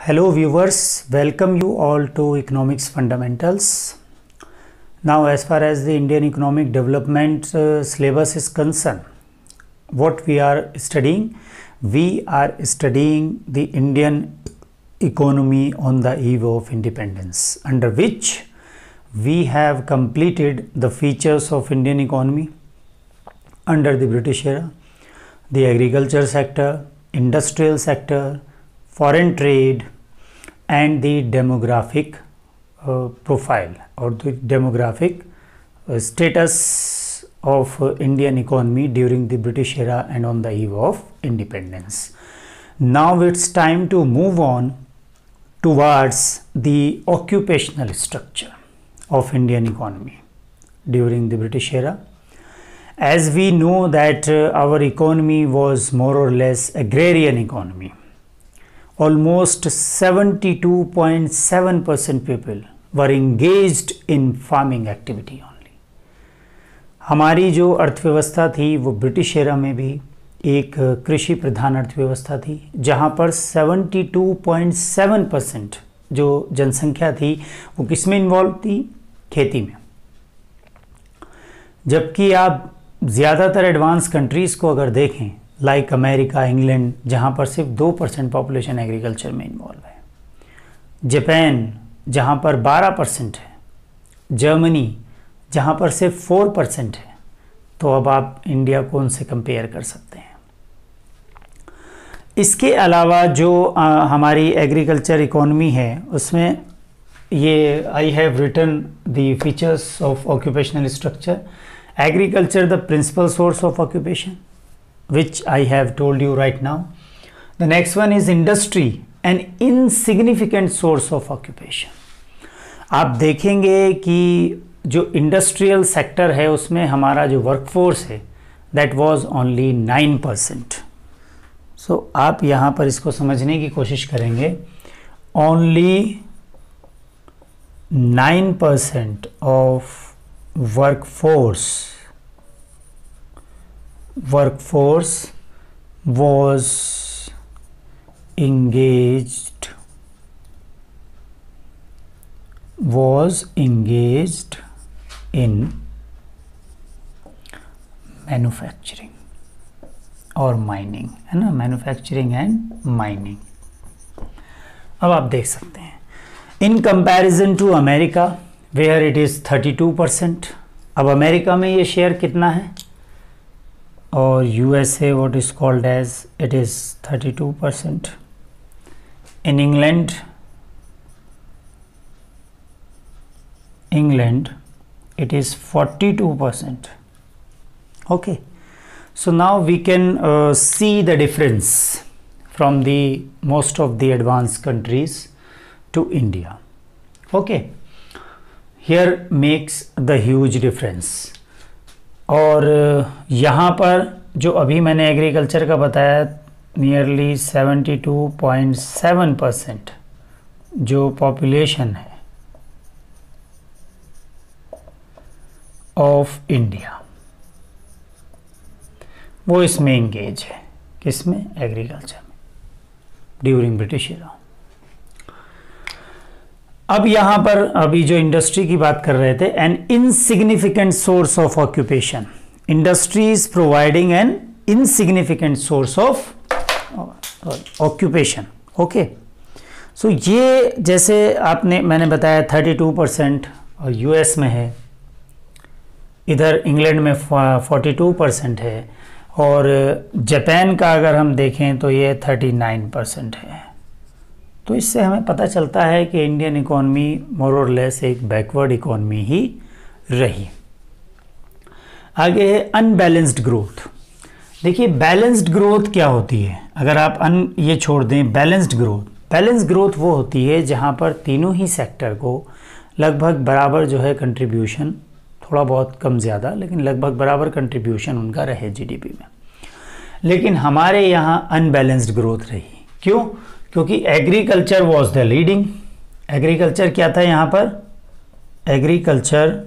Hello viewers, welcome you all to Economics Fundamentals. Now as far as the Indian economic development syllabus is concerned, what we are studying? We are studying the Indian economy on the eve of independence, under which we have completed the features of Indian economy under the British era, the agriculture sector, industrial sector, foreign trade and the demographic profile or the demographic status of Indian economy during the British era and on the eve of independence. Now it's time to move on towards the occupational structure of Indian economy during the British era. As we know that our economy was more or less agrarian economy. Almost 72.7% people were engaged in farming activity only. हमारी जो अर्थव्यवस्था थी वो British era में भी एक कृषि प्रधान अर्थव्यवस्था थी, जहां पर 72.7% जो जनसंख्या थी वो किसमें इन्वॉल्व थी? खेती में। जबकि आप ज़्यादातर एडवांस कंट्रीज़ को अगर देखें, लाइक अमेरिका, इंग्लैंड, जहाँ पर सिर्फ 2% पॉपुलेशन एग्रीकल्चर में इन्वॉल्व है, जापान जहाँ पर 12% है, जर्मनी जहाँ पर सिर्फ 4% है, तो अब आप इंडिया को उनसे कंपेयर कर सकते हैं। इसके अलावा जो हमारी एग्रीकल्चर इकोनॉमी है उसमें ये I have written the features of occupational structure. Agriculture the principal source of occupation, which I have told you right now. The next one is industry, an insignificant source of occupation. आप देखेंगे कि जो industrial sector है उसमें हमारा जो workforce है that was only 9%. So आप यहाँ पर इसको समझने की कोशिश करेंगे, only 9% of workforce was engaged in manufacturing और माइनिंग, है ना, मैन्युफैक्चरिंग एंड माइनिंग। अब आप देख सकते हैं in comparison to America where it is 32%। अब अमेरिका में ये शेयर कितना है और USA what is called as it is 32%. In England it is 42%. Okay, so now we can see the difference from the most of the advanced countries to India. Okay, here makes the huge difference. और यहाँ पर जो अभी मैंने agriculture का बताया, nearly 72.7% जो population है ऑफ इंडिया वो इसमें एंगेज है। किसमें? एग्रीकल्चर में ड्यूरिंग ब्रिटिश एरा। अब यहाँ पर अभी जो इंडस्ट्री की बात कर रहे थे, an insignificant source of occupation, industries providing an insignificant source of occupation. Okay, so ये जैसे मैंने बताया 32% और US में है, इधर इंग्लैंड में 42% है और जापान का अगर हम देखें तो ये 39% है। तो इससे हमें पता चलता है कि इंडियन इकोनॉमी मोर और लेस एक बैकवर्ड इकोनॉमी ही रही। आगे है अनबैलेंस्ड ग्रोथ। देखिए बैलेंस्ड ग्रोथ क्या होती है, अगर आप ये छोड़ दें बैलेंस्ड ग्रोथ वो होती है जहां पर तीनों ही सेक्टर को लगभग बराबर जो है कंट्रीब्यूशन, थोड़ा बहुत कम ज़्यादा लेकिन लगभग बराबर कंट्रीब्यूशन उनका रहे GDP में। लेकिन हमारे यहाँ अनबैलेंस्ड ग्रोथ रही। क्यों? क्योंकि agriculture was the leading. Agriculture क्या था यहाँ पर? Agriculture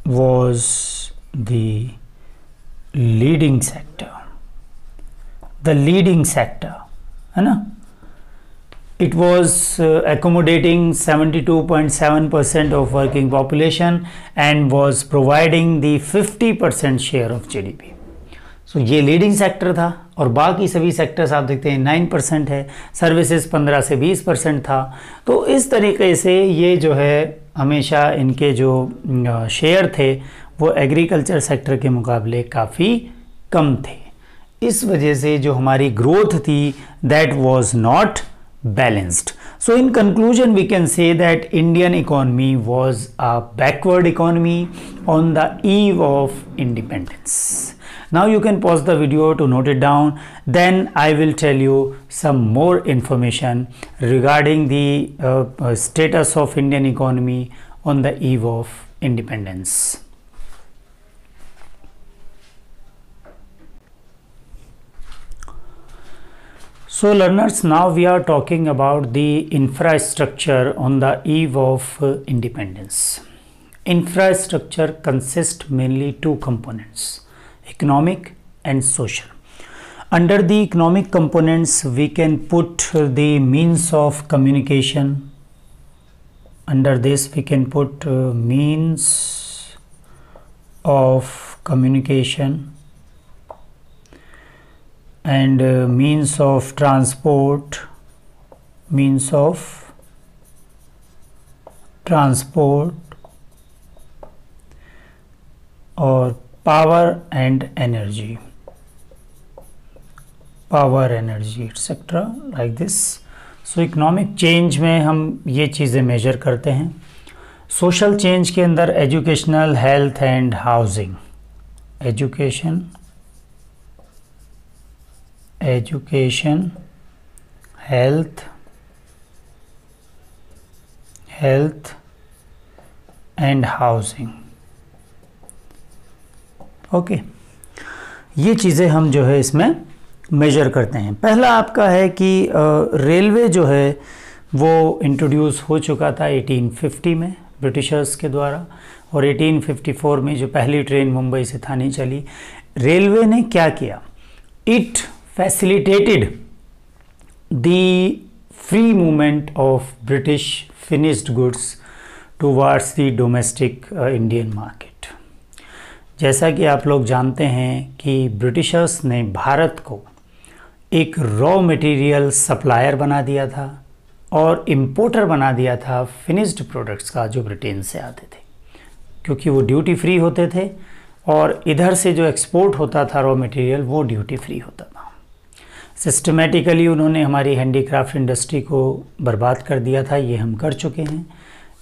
was the leading sector the leading sector, है ना. It was accommodating 72.7% of working population and was providing the 50% share of GDP. So ये लीडिंग सेक्टर था और बाकी सभी सेक्टर्स आप देखते हैं 9% है, सर्विसेज 15 से 20% था. तो इस तरीके से ये जो है हमेशा इनके जो शेयर थे वो एग्रीकल्चर सेक्टर के मुकाबले काफ़ी कम थे. इस वजह से जो हमारी ग्रोथ थी that was not balanced. So in conclusion we can say that Indian economy was a backward economy on the eve of independence. Now you can pause the video to note it down, then I will tell you some more information regarding the status of Indian economy on the eve of independence. So learners, now we are talking about the infrastructure on the eve of independence. Infrastructure consists mainly two components, economic and social. Under the economic components we can put the means of communication. Under this we can put means of communication and means of transport, or power and energy, etc. like this. So economic change में हम ये चीज़ें major करते हैं. Social change के अंदर educational, health and housing, education, health and housing. Okay, ये चीज़ें हम जो है इसमें मेजर करते हैं. पहला आपका है कि रेलवे जो है वो इंट्रोड्यूस हो चुका था 1850 में ब्रिटिशर्स के द्वारा, और 1854 में जो पहली ट्रेन मुंबई से थाने चली. रेलवे ने क्या किया? It facilitated the free movement of British finished goods towards the domestic Indian market. जैसा कि आप लोग जानते हैं कि ब्रिटिशर्स ने भारत को एक रॉ मटेरियल सप्लायर बना दिया था और इम्पोर्टर बना दिया था फिनिश्ड प्रोडक्ट्स का जो ब्रिटेन से आते थे, क्योंकि वो ड्यूटी फ्री होते थे और इधर से जो एक्सपोर्ट होता था रॉ मटेरियल वो ड्यूटी फ्री होता था. सिस्टमेटिकली उन्होंने हमारी हैंडीक्राफ्ट इंडस्ट्री को बर्बाद कर दिया था. ये हम कर चुके हैं.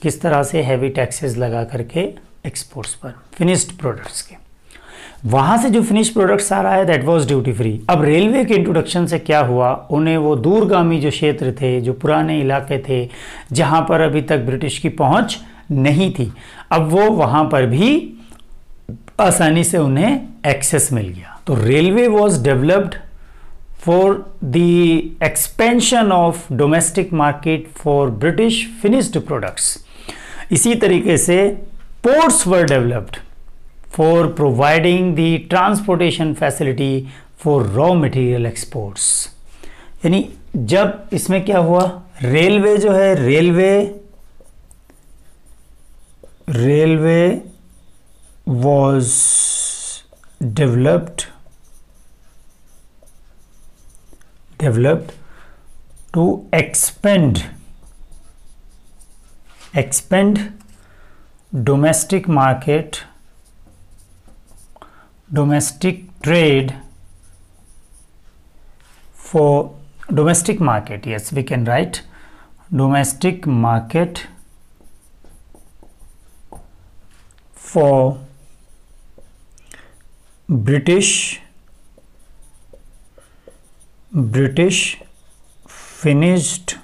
किस तरह से? हैवी टैक्सेस लगा करके एक्सपोर्ट्स पर फिनिश्ड प्रोडक्ट्स के. वहाँ से जो फिनिश्ड प्रोडक्ट्स आ रहा है दैट वाज ड्यूटी फ्री. अब रेलवे के इंट्रोडक्शन से क्या हुआ, उन्हें वो दूरगामी जो क्षेत्र थे, जो पुराने इलाके थे जहाँ पर अभी तक ब्रिटिश की पहुँच नहीं थी, अब वो वहाँ पर भी आसानी से उन्हें एक्सेस मिल गया. तो railway was developed for the expansion of domestic market for British finished products. इसी तरीके से ports were developed for providing the transportation facility for raw material exports. यानी जब इसमें क्या हुआ, रेलवे जो है, railway was developed to expand domestic market, domestic trade for domestic market. Yes, we can write domestic market for British finished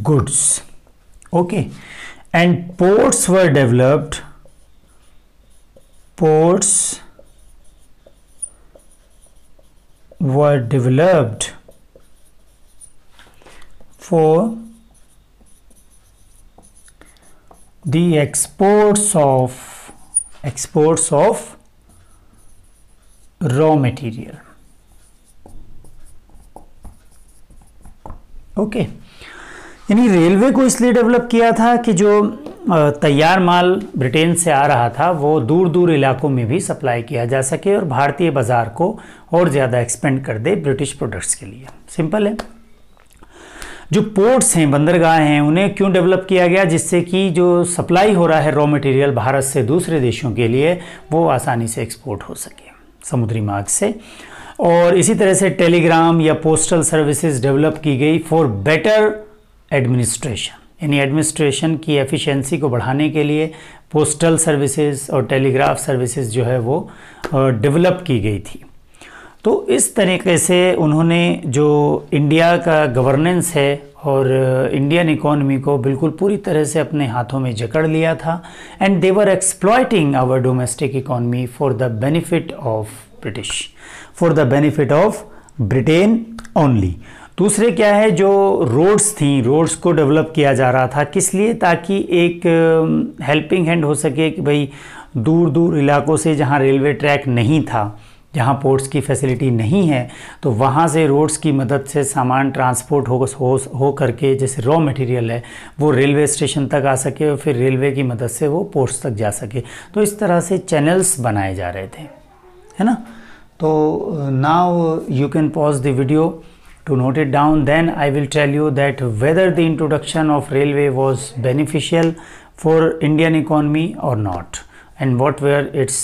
goods. Okay, and ports were developed for the exports of raw material. Okay, यानी railway को इसलिए develop किया था कि जो तैयार माल Britain से आ रहा था वो दूर दूर इलाकों में भी सप्लाई किया जा सके और भारतीय बाज़ार को और ज़्यादा एक्सपेंड कर दे ब्रिटिश प्रोडक्ट्स के लिए। सिंपल है। जो पोर्ट्स हैं, बंदरगाह हैं, उन्हें क्यों डेवलप किया गया? जिससे कि जो सप्लाई हो रहा है रॉ मटेरियल भारत से दूसरे देशों के लिए वो आसानी से एक्सपोर्ट हो सके समुद्री मार्ग से। और इसी तरह से टेलीग्राम या पोस्टल सर्विसेज डेवलप की गई फॉर बेटर एडमिनिस्ट्रेशन, यानी एडमिनिस्ट्रेशन की एफिशिएंसी को बढ़ाने के लिए पोस्टल सर्विसेज और टेलीग्राफ सर्विसेज जो है वो डेवलप की गई थी। तो इस तरीके से उन्होंने जो इंडिया का गवर्नेंस है और इंडियन इकोनॉमी को बिल्कुल पूरी तरह से अपने हाथों में जकड़ लिया था। And they were exploiting our domestic economy for the benefit of British, for the benefit of Britain only. दूसरे क्या है, जो रोड्स थी, रोड्स को डेवलप किया जा रहा था किस लिए? ताकि एक हेल्पिंग हैंड हो सके कि भाई दूर दूर इलाकों से जहाँ रेलवे ट्रैक नहीं था, जहाँ पोर्ट्स की फैसिलिटी नहीं है, तो वहाँ से रोड्स की मदद से सामान ट्रांसपोर्ट हो करके, जैसे रॉ मटेरियल है वो रेलवे स्टेशन तक आ सके और फिर रेलवे की मदद से वो पोर्ट्स तक जा सके। तो इस तरह से चैनल्स बनाए जा रहे थे, है ना। तो now you can pause the video to note it down, then I will tell you that whether the introduction of railway was beneficial for Indian economy or not, and what were its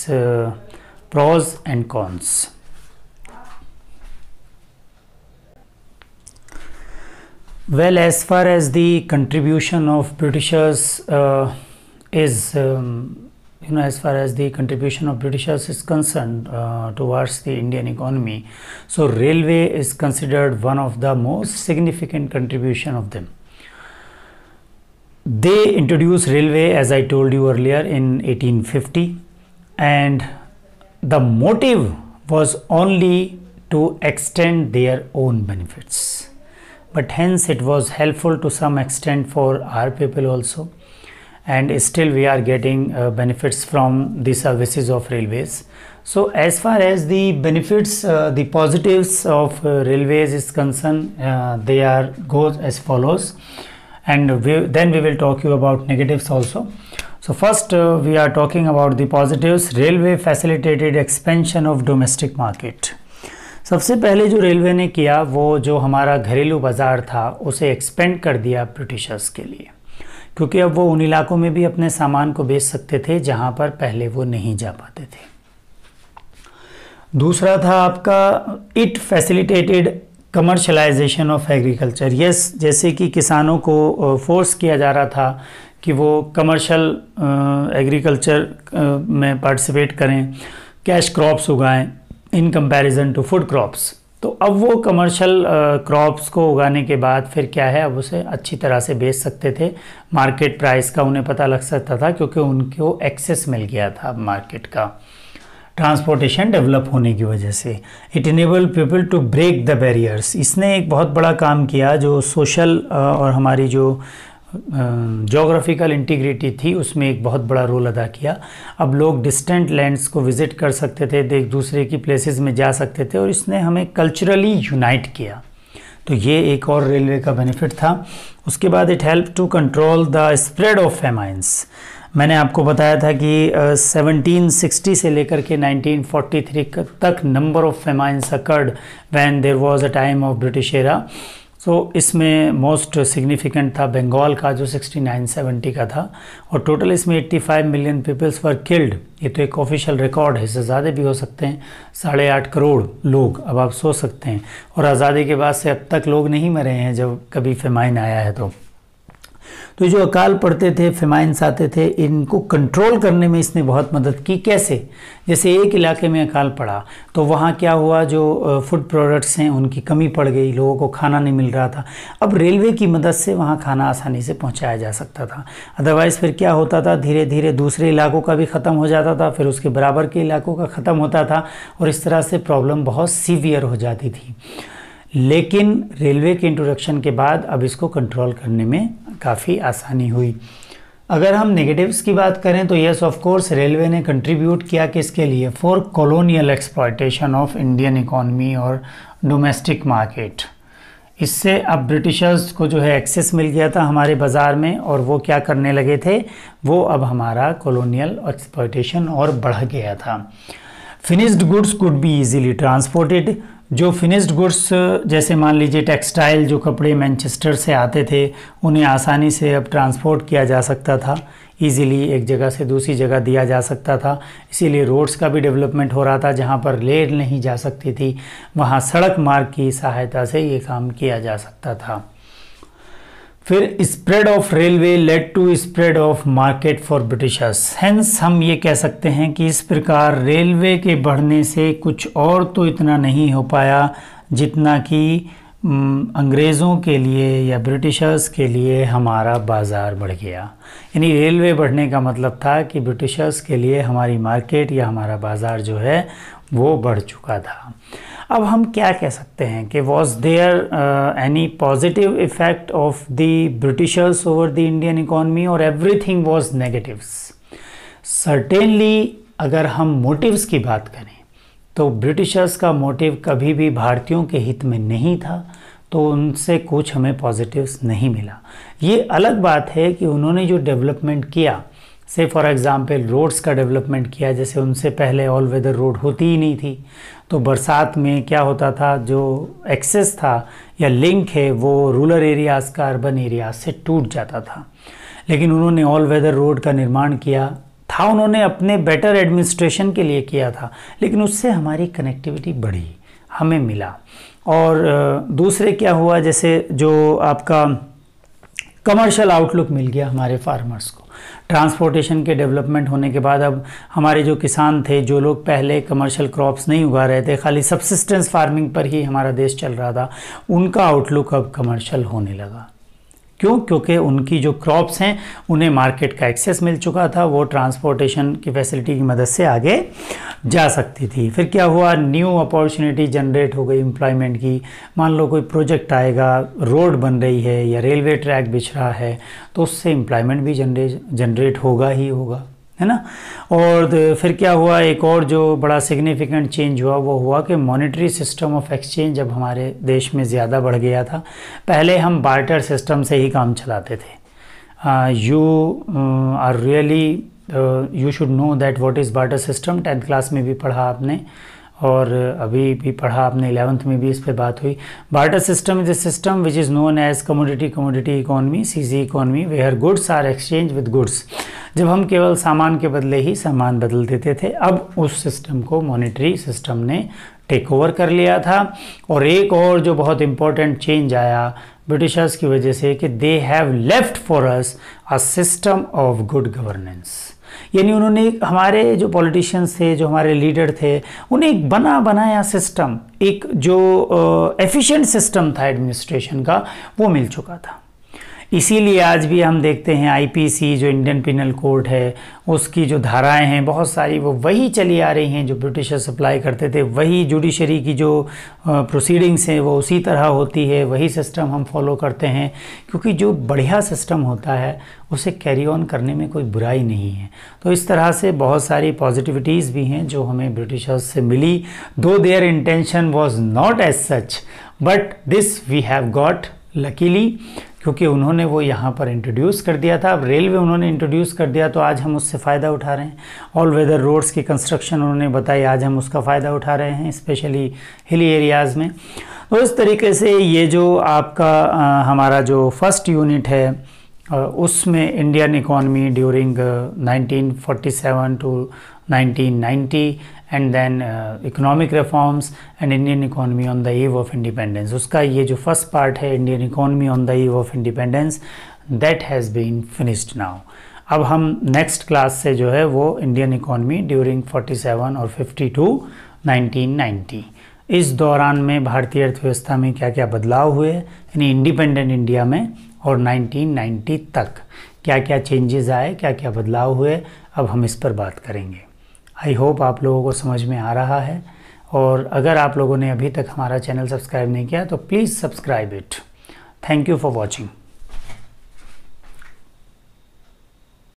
pros and cons. Well, as far as the contribution of Britishers is as far as the contribution of Britishers is concerned towards the Indian economy, so railway is considered one of the most significant contribution of them. They introduced railway, as I told you earlier, in 1850, and the motive was only to extend their own benefits, but hence it was helpful to some extent for our people also. And still we are getting benefits from the services of railways. So as far as the benefits, the positives of railways is concerned, they are goes as follows, and then we will talk you about negatives also. So first we are talking about the positives. Railway facilitated expansion of domestic market. सबसे पहले जो railway ने किया वो जो हमारा घरेलू बाज़ार था उसे एक्सपेंड कर दिया ब्रिटिशर्स के लिए, क्योंकि अब वो उन इलाकों में भी अपने सामान को बेच सकते थे जहां पर पहले वो नहीं जा पाते थे। दूसरा था आपका it facilitated commercialisation of agriculture. Yes, जैसे कि किसानों को फोर्स किया जा रहा था कि वो कमर्शियल एग्रीकल्चर में पार्टिसिपेट करें, कैश क्रॉप्स उगाएं in comparison to food crops. तो अब वो कमर्शियल क्रॉप्स को उगाने के बाद फिर क्या है, अब उसे अच्छी तरह से बेच सकते थे, मार्केट प्राइस का उन्हें पता लग सकता था क्योंकि उनको एक्सेस मिल गया था मार्केट का, ट्रांसपोर्टेशन डेवलप होने की वजह से। It enable people to break the barriers. इसने एक बहुत बड़ा काम किया जो सोशल और हमारी जो जोग्राफिकल इंटीग्रिटी थी उसमें एक बहुत बड़ा रोल अदा किया। अब लोग डिस्टेंट लैंड्स को विज़िट कर सकते थे, एक दूसरे की प्लेसेस में जा सकते थे, और इसने हमें कल्चरली यूनाइट किया। तो ये एक और रेलवे का बेनिफिट था। उसके बाद it help to control the spread of famines. मैंने आपको बताया था कि 1760 से लेकर के 1943 तक number of famines occurred when there was a time of British era. So इसमें मोस्ट सिग्निफिकेंट था बंगाल का जो 69-70 का था, और टोटल इसमें 85 मिलियन पीपल्स वर किल्ड। ये तो एक ऑफिशियल रिकॉर्ड है, इससे ज़्यादा भी हो सकते हैं। 8.5 करोड़ लोग, अब आप सोच सकते हैं। और आज़ादी के बाद से अब तक लोग नहीं मरे हैं जब कभी फेमाइन आया है। तो जो अकाल पड़ते थे, फेमाइंस आते थे, इनको कंट्रोल करने में इसने बहुत मदद की। कैसे? जैसे एक इलाके में अकाल पड़ा तो वहाँ क्या हुआ, जो फूड प्रोडक्ट्स हैं उनकी कमी पड़ गई, लोगों को खाना नहीं मिल रहा था। अब रेलवे की मदद से वहाँ खाना आसानी से पहुँचाया जा सकता था। अदरवाइज़ फिर क्या होता था, धीरे धीरे दूसरे इलाकों का भी ख़त्म हो जाता था, फिर उसके बराबर के इलाकों का ख़त्म होता था, और इस तरह से प्रॉब्लम बहुत सीवियर हो जाती थी। लेकिन रेलवे के इंट्रोडक्शन के बाद अब इसको कंट्रोल करने में काफ़ी आसानी हुई। अगर हम नेगेटिव्स की बात करें तो यस ऑफ कोर्स रेलवे ने कंट्रीब्यूट किया किसके लिए, for colonial exploitation of Indian economy और डोमेस्टिक मार्केट। इससे अब ब्रिटिशर्स को जो है एक्सेस मिल गया था हमारे बाज़ार में, और वो क्या करने लगे थे, वो अब हमारा कॉलोनियल एक्सप्लॉयटेशन और बढ़ गया था। Finished goods could be easily transported. जो फिनिश्ड गुड्स जैसे मान लीजिए टेक्सटाइल, जो कपड़े मैनचेस्टर से आते थे, उन्हें आसानी से अब ट्रांसपोर्ट किया जा सकता था, इजीली एक जगह से दूसरी जगह दिया जा सकता था। इसीलिए रोड्स का भी डेवलपमेंट हो रहा था। जहाँ पर रेल नहीं जा सकती थी वहाँ सड़क मार्ग की सहायता से ये काम किया जा सकता था। फिर spread of railway led to spread of market for britishers. Hence हम ये कह सकते हैं कि इस प्रकार रेलवे के बढ़ने से कुछ और तो इतना नहीं हो पाया जितना कि अंग्रेज़ों के लिए या ब्रिटिशर्स के लिए हमारा बाज़ार बढ़ गया। यानी रेलवे बढ़ने का मतलब था कि ब्रिटिशर्स के लिए हमारी मार्केट या हमारा बाज़ार जो है वो बढ़ चुका था। अब हम क्या कह सकते हैं कि was there any positive effect of the britishers over the Indian economy और एवरीथिंग वॉज नेगेटिव्स। सर्टेनली अगर हम मोटिव्स की बात करें तो ब्रिटिशर्स का मोटिव कभी भी भारतीयों के हित में नहीं था, तो उनसे कुछ हमें पॉजिटिव्स नहीं मिला। ये अलग बात है कि उन्होंने जो डेवलपमेंट किया, से फॉर एग्ज़ाम्पल रोड्स का डेवलपमेंट किया, जैसे उनसे पहले ऑल वेदर रोड होती ही नहीं थी, तो बरसात में क्या होता था, जो एक्सेस था या लिंक है वो रूरल एरियाज़ का अर्बन एरियाज से टूट जाता था। लेकिन उन्होंने ऑल वेदर रोड का निर्माण किया था, उन्होंने अपने बेटर एडमिनिस्ट्रेशन के लिए किया था, लेकिन उससे हमारी कनेक्टिविटी बढ़ी, हमें मिला। और दूसरे क्या हुआ, जैसे जो आपका कमर्शियल आउटलुक मिल गया हमारे फार्मर्स को। ट्रांसपोर्टेशन के डेवलपमेंट होने के बाद अब हमारे जो किसान थे, जो लोग पहले कमर्शियल क्रॉप्स नहीं उगा रहे थे, खाली सब्सिस्टेंस फार्मिंग पर ही हमारा देश चल रहा था, उनका आउटलुक अब कमर्शियल होने लगा। क्यों? क्योंकि उनकी जो क्रॉप्स हैं उन्हें मार्केट का एक्सेस मिल चुका था, वो ट्रांसपोर्टेशन की फैसिलिटी की मदद से आगे जा सकती थी। फिर क्या हुआ, न्यू अपॉर्चुनिटी जनरेट हो गई एम्प्लॉयमेंट की। मान लो कोई प्रोजेक्ट आएगा, रोड बन रही है या रेलवे ट्रैक बिछ रहा है, तो उससे एम्प्लॉयमेंट भी जनरेट होगा ही होगा, है ना। और फिर क्या हुआ, एक और जो बड़ा सिग्निफिकेंट चेंज हुआ वो हुआ कि मॉनेटरी सिस्टम ऑफ एक्सचेंज अब हमारे देश में ज़्यादा बढ़ गया था। पहले हम बार्टर सिस्टम से ही काम चलाते थे। You are really you should know that what is barter system. 10th class में भी पढ़ा आपने और अभी भी पढ़ा आपने, 11th में भी इस पे बात हुई। Barter system is a system which is known as commodity economy, CC economy, where goods are exchange with goods. जब हम केवल सामान के बदले ही सामान बदल देते थे, अब उस सिस्टम को मॉनेटरी सिस्टम ने टेक ओवर कर लिया था। और एक और जो बहुत इम्पोर्टेंट चेंज आया ब्रिटिशर्स की वजह से कि they have left for us a system of good governance. यानी उन्होंने हमारे जो पॉलिटिशियंस थे, जो हमारे लीडर थे, उन्हें एक बना बनाया सिस्टम, एक जो एफिशिएंट सिस्टम था एडमिनिस्ट्रेशन का, वो मिल चुका था। इसीलिए आज भी हम देखते हैं आईपीसी जो इंडियन पिनल कोड है, उसकी जो धाराएं हैं बहुत सारी वो वही चली आ रही हैं जो ब्रिटिशर्स अप्लाई करते थे। वही जुडिशरी की जो प्रोसीडिंग्स हैं वो उसी तरह होती है, वही सिस्टम हम फॉलो करते हैं, क्योंकि जो बढ़िया सिस्टम होता है उसे कैरी ऑन करने में कोई बुराई नहीं है। तो इस तरह से बहुत सारी पॉजिटिविटीज़ भी हैं जो हमें ब्रिटिशर्स से मिली, though their intention was not as such, but this we have got luckily, क्योंकि उन्होंने वो यहाँ पर इंट्रोड्यूस कर दिया था। अब रेलवे उन्होंने इंट्रोड्यूस कर दिया तो आज हम उससे फ़ायदा उठा रहे हैं। ऑल वेदर रोड्स की कंस्ट्रक्शन उन्होंने बताई, आज हम उसका फ़ायदा उठा रहे हैं, स्पेशली हिली एरियाज़ में। तो इस तरीके से ये जो आपका हमारा जो फर्स्ट यूनिट है उसमें Indian economy during 1947 to 1990 and then economic reforms and Indian economy on the eve of independence, उसका ये जो फर्स्ट पार्ट है Indian economy on the eve of independence, that has been finished now. अब हम next class से जो है वो इंडियन इकॉनमी ड्यूरिंग 47 और 52 1990, इस दौरान में भारतीय अर्थव्यवस्था में क्या क्या बदलाव हुए, यानी इंडिपेंडेंट इंडिया में, और 1990 तक क्या क्या चेंजेस आए, क्या क्या बदलाव हुए, अब हम इस पर बात करेंगे। आई होप आप लोगों को समझ में आ रहा है, और अगर आप लोगों ने अभी तक हमारा चैनल सब्सक्राइब नहीं किया तो please subscribe it. Thank you for watching.